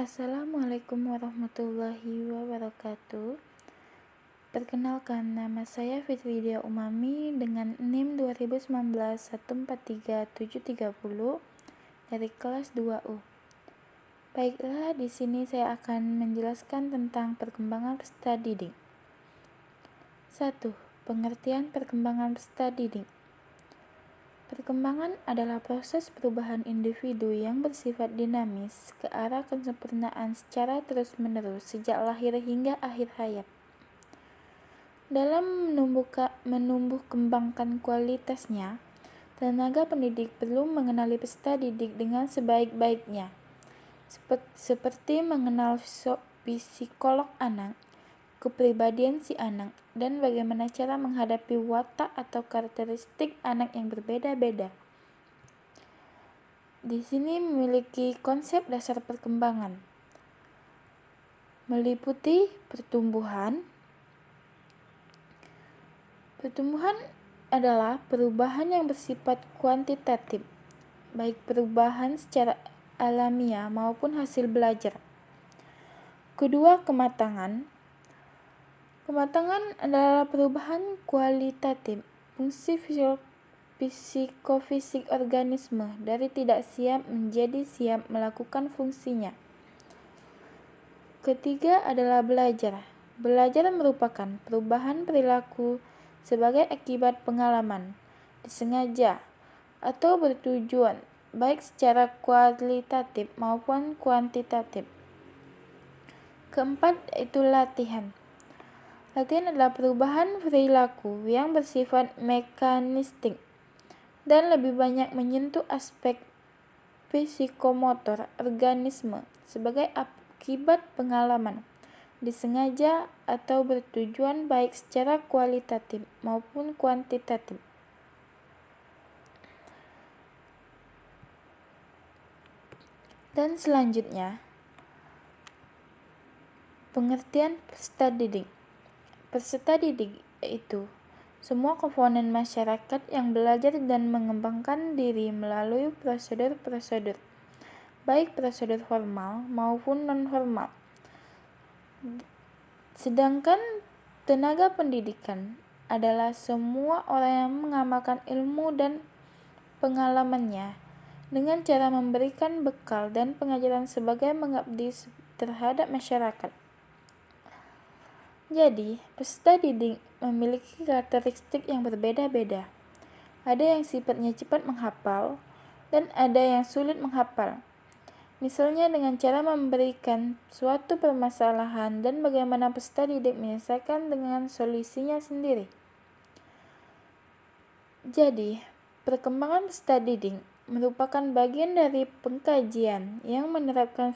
Assalamualaikum warahmatullahi wabarakatuh. Perkenalkan, nama saya Fitridia Umami dengan NIM 2019143730 dari kelas 2U. Baiklah, di sini saya akan menjelaskan tentang perkembangan peserta didik. 1. Pengertian perkembangan peserta didik. Perkembangan adalah proses perubahan individu yang bersifat dinamis ke arah kesempurnaan secara terus-menerus sejak lahir hingga akhir hayat. Dalam menumbuh kembangkan kualitasnya, tenaga pendidik perlu mengenali peserta didik dengan sebaik-baiknya, seperti mengenal psikolog anak, kepribadian si anak, dan bagaimana cara menghadapi watak atau karakteristik anak yang berbeda-beda. Di sini memiliki konsep dasar perkembangan, meliputi pertumbuhan. Pertumbuhan adalah perubahan yang bersifat kuantitatif, baik perubahan secara alamiah maupun hasil belajar. Kedua, kematangan. Kematangan adalah perubahan kualitatif fungsi psikofisik organisme dari tidak siap menjadi siap melakukan fungsinya. Ketiga adalah belajar. Belajar merupakan perubahan perilaku sebagai akibat pengalaman, disengaja atau bertujuan, baik secara kualitatif maupun kuantitatif. Keempat, yaitu latihan. Latihan adalah perubahan perilaku yang bersifat mekanistik dan lebih banyak menyentuh aspek psikomotor organisme sebagai akibat pengalaman, disengaja atau bertujuan baik secara kualitatif maupun kuantitatif. Dan selanjutnya, pengertian peserta didik. Peserta didik yaitu semua komponen masyarakat yang belajar dan mengembangkan diri melalui prosedur-prosedur, baik prosedur formal maupun non-formal. Sedangkan tenaga pendidikan adalah semua orang yang mengamalkan ilmu dan pengalamannya dengan cara memberikan bekal dan pengajaran sebagai mengabdi terhadap masyarakat. Jadi, peserta didik memiliki karakteristik yang berbeda-beda. Ada yang sifatnya cepat menghafal, dan ada yang sulit menghafal. Misalnya dengan cara memberikan suatu permasalahan dan bagaimana peserta didik menyelesaikan dengan solusinya sendiri. Jadi, perkembangan peserta didik merupakan bagian dari pengkajian yang menerapkan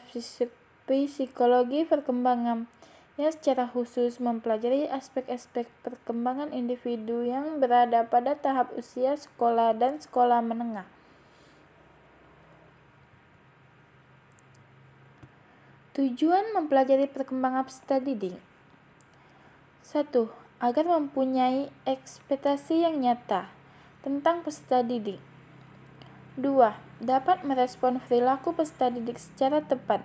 psikologi perkembangan yang secara khusus mempelajari aspek-aspek perkembangan individu yang berada pada tahap usia sekolah dan sekolah menengah. Tujuan mempelajari perkembangan peserta didik. 1. Agar mempunyai ekspektasi yang nyata tentang peserta didik. 2. Dapat merespon perilaku peserta didik secara tepat.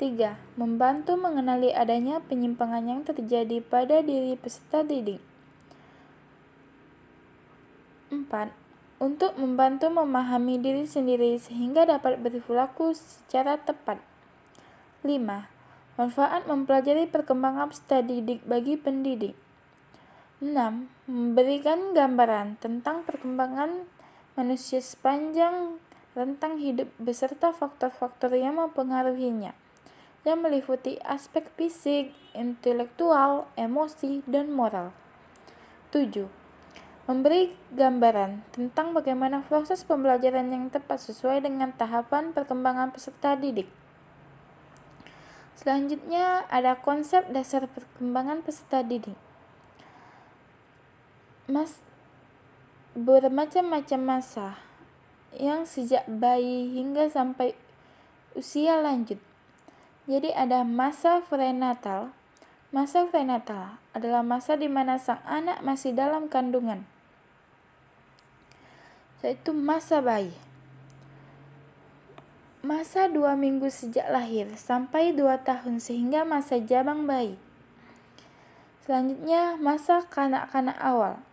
3. Membantu mengenali adanya penyimpangan yang terjadi pada diri peserta didik. 4. Untuk membantu memahami diri sendiri sehingga dapat berperilaku secara tepat. 5. Manfaat mempelajari perkembangan peserta didik bagi pendidik. 6. Memberikan gambaran tentang perkembangan manusia sepanjang rentang hidup beserta faktor-faktor yang mempengaruhinya, yang meliputi aspek fisik, intelektual, emosi, dan moral. 7. Memberi gambaran tentang bagaimana proses pembelajaran yang tepat sesuai dengan tahapan perkembangan peserta didik. Selanjutnya ada konsep dasar perkembangan peserta didik. Bermacam-macam masa yang sejak bayi hingga sampai usia lanjut. Jadi ada masa prenatal. Masa prenatal adalah masa di mana sang anak masih dalam kandungan, yaitu masa bayi. Masa 2 minggu sejak lahir sampai 2 tahun sehingga masa jabang bayi. Selanjutnya, masa kanak-kanak awal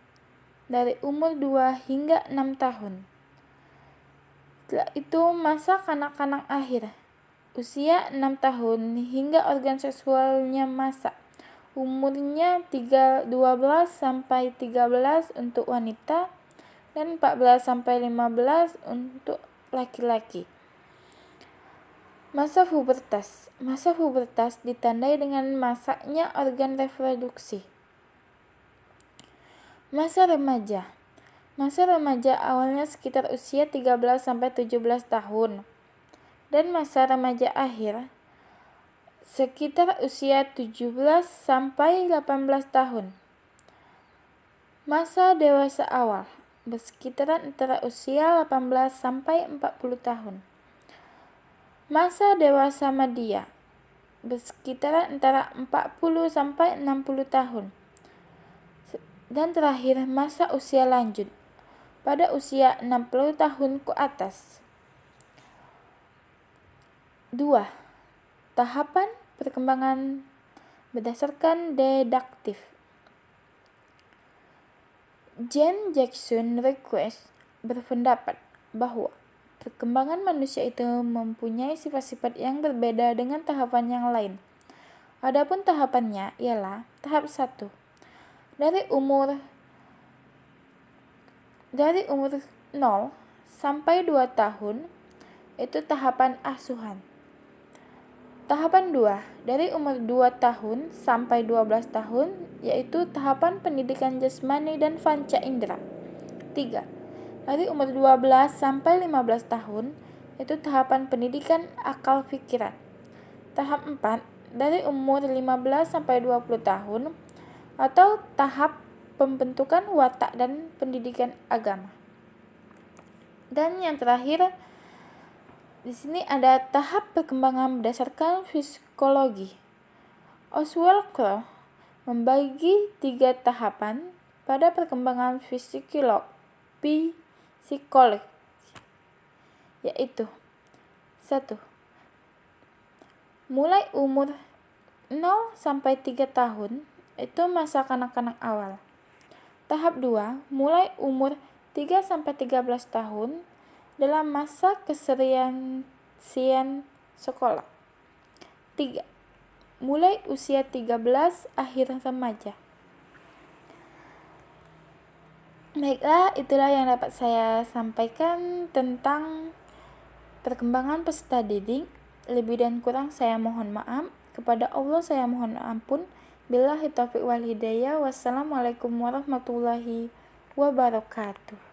dari umur 2 hingga 6 tahun. Setelah itu, masa kanak-kanak akhir, usia 6 tahun hingga organ seksualnya masak. Umurnya 12 sampai 13 untuk wanita dan 14 sampai 15 untuk laki-laki. Masa pubertas. Masa pubertas ditandai dengan masaknya organ reproduksi. Masa remaja. Masa remaja awalnya sekitar usia 13 sampai 17 tahun. Dan masa remaja akhir sekitar usia 17 sampai 18 tahun. Masa dewasa awal bersekitaran antara usia 18 sampai 40 tahun. Masa dewasa media bersekitaran antara 40 sampai 60 tahun. Dan terakhir, masa usia lanjut pada usia 60 tahun ke atas. 2. Tahapan perkembangan berdasarkan deduktif. Jane Jackson Request berpendapat bahwa perkembangan manusia itu mempunyai sifat-sifat yang berbeda dengan tahapan yang lain. Adapun tahapannya ialah tahap 1. Dari umur 0 sampai 2 tahun itu tahapan asuhan. Tahapan 2, dari umur 2 tahun sampai 12 tahun yaitu tahapan pendidikan jasmani dan panca indera. 3. Dari umur 12 sampai 15 tahun, itu tahapan pendidikan akal pikiran. Tahap 4, dari umur 15 sampai 20 tahun, atau tahap pembentukan watak dan pendidikan agama. Dan yang terakhir, di sini ada tahap perkembangan berdasarkan psikologi. Oswald Crowe membagi 3 tahapan pada perkembangan psikologi, yaitu 1. Mulai umur 0 sampai 3 tahun itu masa kanak-kanak awal. Tahap 2, mulai umur 3 sampai 13 tahun dalam masa keserian sekolah. 3. Mulai usia 13 akhir remaja. Baiklah, itulah yang dapat saya sampaikan tentang perkembangan peserta didik. Lebih dan kurang saya mohon maaf. Kepada Allah saya mohon ampun. Billahi taufiq wal hidayah. Wassalamualaikum warahmatullahi wabarakatuh.